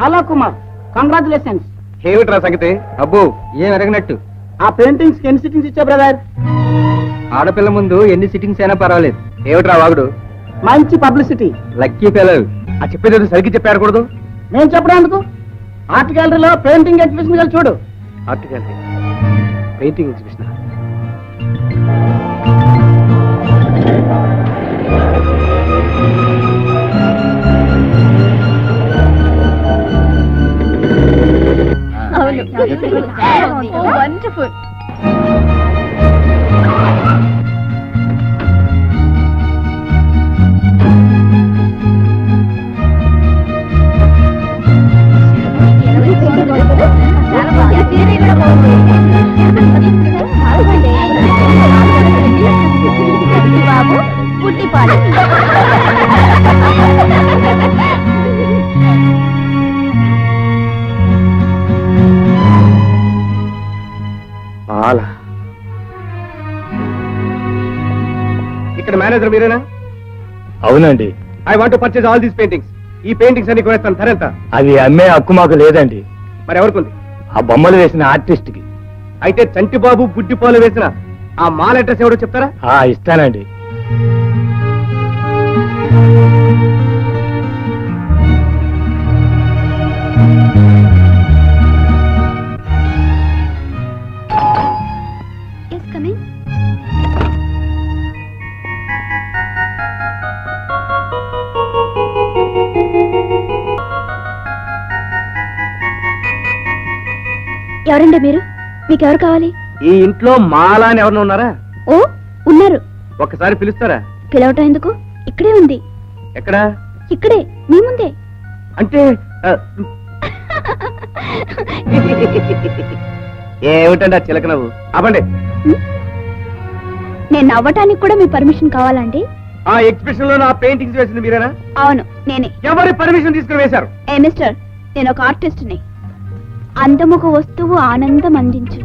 Hello Kumar, congratulations. ఏమిట్రా సంగతి? అబ్బో ఏం ఎరగనట్టు. ఆ పెయింటింగ్స్ ఎన్ని సిట్టింగ్స్ ఇచ్చా బ్రదర్? ఆడపిల్ల ముందు ఎన్ని సిట్టింగ్స్ అయినా పర్వాలేదు. ఏమిట్రా వాగుడు? మంచి పబ్లిసిటీ. లక్కీ పిల్లలు. ఆ చెప్పేది సరిగ్గా చెప్పారకూడదు. నేను చెప్పడానికి ఆర్ట్ గ్యాలరీలో పెయింటింగ్ ఎగ్జిబిషన్ చూడు. Art gallery painting exhibition. Wonderful. బాబు పుట్టిపాడు. ఇక్కడ మేనేజర్ మీరేనా? అవునండి. I want to purchase all these paintings. ఈ పెయింటింగ్స్ అన్ని కొనేస్తాను. ధర ఎంత? అది అమ్మే హక్కు మాకు లేదండి. మరి ఎవరికి? ఆ బొమ్మలు వేసిన ఆర్టిస్ట్ కి. అయితే చంటిబాబు బుడ్డిపాలు వేసిన ఆ మాల్ అడ్రస్ ఎవడో చెప్తారా? ఇస్తానండి. ఎవరండి మీరు? మీకెవరు కావాలి? ఈ ఇంట్లో మాలా అని ఎవరన్నా ఉన్నారా? ఓ ఉన్నారు. ఒక్కసారి పిలుస్తారా? పిలవటం ఎందుకు? ఇక్కడే ఉంది. ఎక్కడా? ఇక్కడే మీ ముందే. అంటే ఏమిటండి ఆ చిలక నవ్వు? అవ్వండి. నేను నవ్వటానికి కూడా మీ పర్మిషన్ కావాలండి? ఆ ఎగ్జిబిషన్ లో నా పెయింటింగ్స్ వేసింది మీరేనా? అవును నేనే. ఎవరి పర్మిషన్ తీసుకుని వేశారు? ఏ మిస్టర్, నేను ఒక ఆర్టిస్ట్ ని. అందముకు వస్తువు ఆనందం అందించు.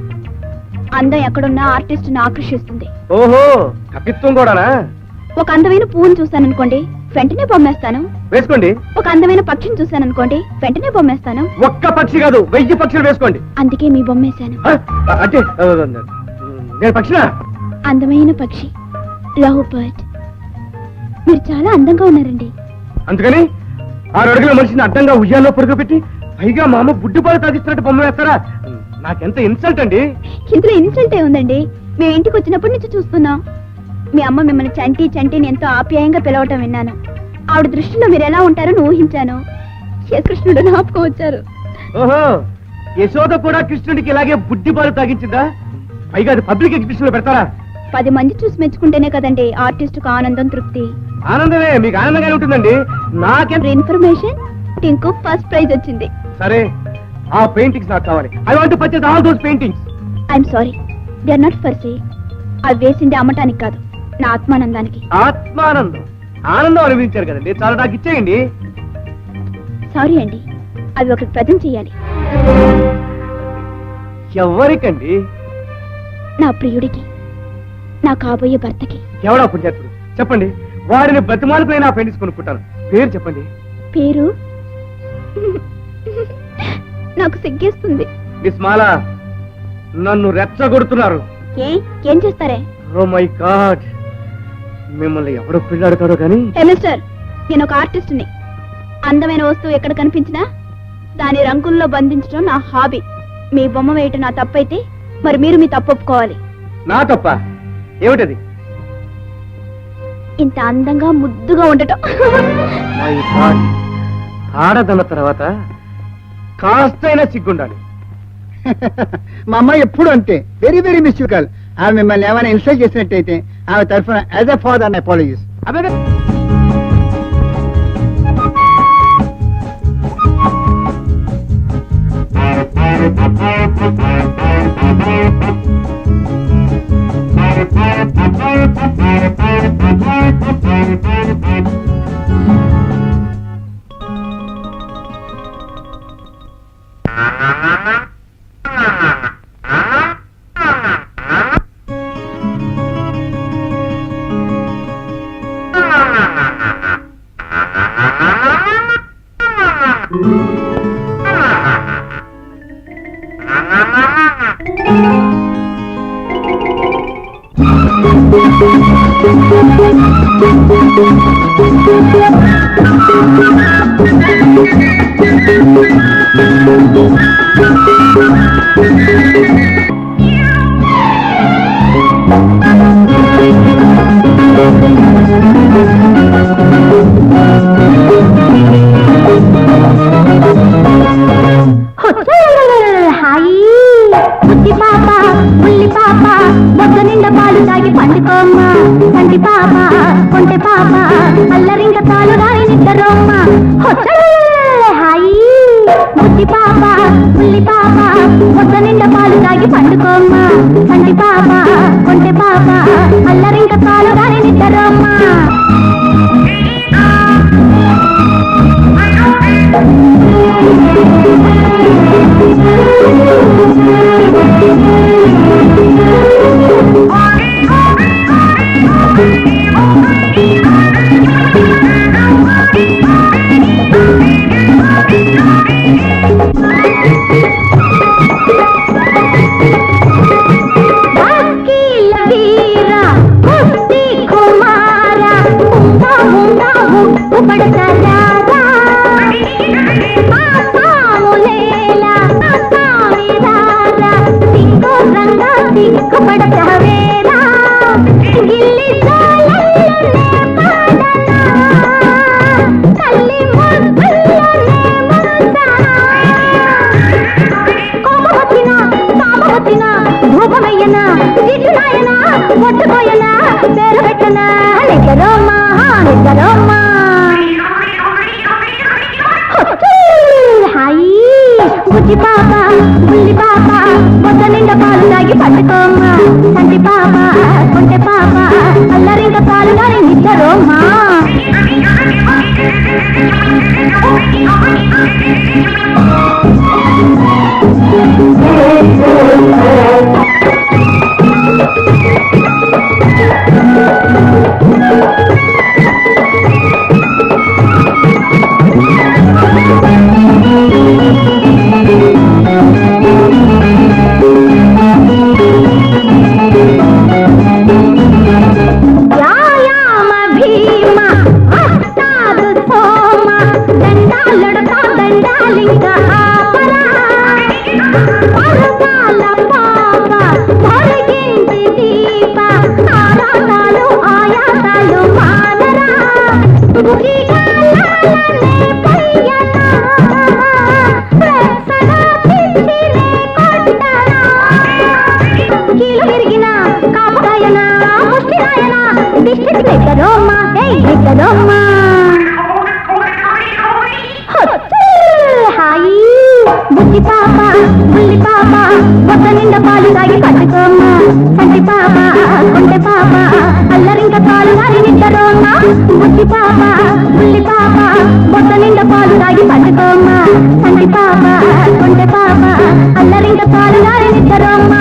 అందం ఎక్కడున్నా ఆర్టిస్ట్ ని ఆకర్షిస్తుంది. ఓహో, కపిత్వం కూడానా? ఒక అందమైన పువ్వును చూశాననుకోండి, వెంటనే బొమ్మేస్తాను. వేసుకోండి. ఒక అందమైన పక్షిని చూశాననుకోండి, వెంటనే బొమ్మేస్తాను. ఒక్క పక్షి కాదు, 1000 పక్షులు వేసుకోండి. అందుకే మీ బొమ్మేశాను. అంటే నేను పక్షినా? అందమైన పక్షి, లవ్ బర్డ్. మీరు చాలా అందంగా ఉన్నారండి. అందుకని 6 అడుగుల మనిషిని అడ్డంగా ఉయ్యాల్లో పడుకోబెట్టి పైగా మా అమ్మ బుడ్డిపాలు తాగిస్తున్నట్టు బొమ్మ వేస్తారా? నాకెంత ఇన్సల్ట్ అండి. ఇందులో ఇన్సల్ట్ ఏ ఉందండి? మేము ఇంటికి వచ్చినప్పటి నుంచి చూస్తున్నాం. మీ అమ్మ మిమ్మల్ని చంటి చంటిని ఎంతో ఆప్యాయంగా పిలవటం విన్నాను. ఆవిడ దృష్టిలో మీరు ఎలా ఉంటారని ఊహించాను. కృష్ణుడు జ్ఞాపకం వచ్చారు. ఓహో, యశోద కూడా కృష్ణుడికి ఇలాగే బుడ్డిపాలు తాగించిందా? పైగా అది పబ్లిక్ ఎగ్జిబిషన్ లో పెడతారా? 10 మంది చూసి మెచ్చుకుంటేనే కదండి ఆర్టిస్ట్ కు ఆనందం, తృప్తి. ఆనందమే, మీకు ఆనందంగానే ఉంటుందండి. నాకెంత ఇన్ఫర్మేషన్, టింకు ఫస్ట్ ప్రైజ్ వచ్చింది. సరే, ఆ పెయింటింగ్స్ నాకు కావాలి. I want to purchase all those paintings. I'm sorry, they are not for sale. అవి వేసింది అమ్మటానికి కాదు, నా ఆత్మానందానికి. ఆత్మానందం? ఆనందం అనిపించారు కదండి, చాలా నాకు ఇచ్చేయండి. సారీ అండి, అవి ఒకటి ప్రజెంట్ చేయాలి. ఎవరికండి? నా ప్రియుడికి, నా కాబోయే భర్తకి. ఎవడా పుణ్యాత్ముడు? చెప్పండి, వాడిని బతిమాలపై నా పెయింటింగ్స్ కొనుక్కుంటాను. పేరు చెప్పండి. పేరు నాకు సిగ్గేస్తుంది. మిస్ మాలా, నన్ను రెచ్చగొడుతున్నారు. ఏం చేస్తారే? ఓ మై గాడ్, మిమ్మల్ని ఎవడో పిల్లాడుతాడో కానీ. మిస్టర్, నేను ఒక ఆర్టిస్ట్ ని. అందమైన వస్తువు ఎక్కడ కనిపించినా దాని రంగుల్లో బంధించడం నా హాబీ. మీ బొమ్మ వేయటం నా తప్పైతే మరి మీరు మీ తప్పు ఒప్పుకోవాలి. నా తప్ప ఏమిటది? ఇంత అందంగా ముద్దుగా ఉండటం. మై గాడ్, ఆడదన్న తర్వాత కాస్తైనా సిగ్గుండాలి. మా అమ్మాయి ఎప్పుడు అంతే, వెరీ వెరీ మిస్యూకల్. ఆమె మిమ్మల్ని ఏమైనా ఇన్సల్ట్ చేసినట్టయితే ఆమె తరఫున యాజ్ ఎ ఫాదర్ అపాలజీస్. అదే హాయి బుద్ధి పాప బుల్లి పాప బొగ్గ నిండా పాలు తాగి పండుకోమ్మ కంటి పాప కొంటె పాప అల్లరింక తాలు రాని నిద్దరోమ్మ హాయి బుద్ధి పాప బుల్లి పాప బొగ్గ నిండా పాలు తాగి పండుకోమ్మ కంటి పాప కొంటె పాప అల్లరింక తాలు రాని నిద్దరోమ్మ బుజ్జి పాప బుల్లి పాప బొద్ద నిండా పాలు తాగి పట్టుకోమ్మ సంటి పాప కొంటె పాప అల్లరింక పాలు గాని నిద్దరోమ్మా హాయి బుజ్జి పాప బుల్లి పాప బొద్ద నిండా పాలు తాగి పట్టుకోమ్మ సంటి పాప కొంటె పాప అల్లరింక పాలు గాని నిద్దరోమ్మ బుజ్జి పాప బుల్లి పాప బొద్ద నిండా పాలు తాగి పట్టుకోమ్మ సంటి పాప కొంటె పాప అల్లరింక పాలు గాని నిద్దరోమ్మ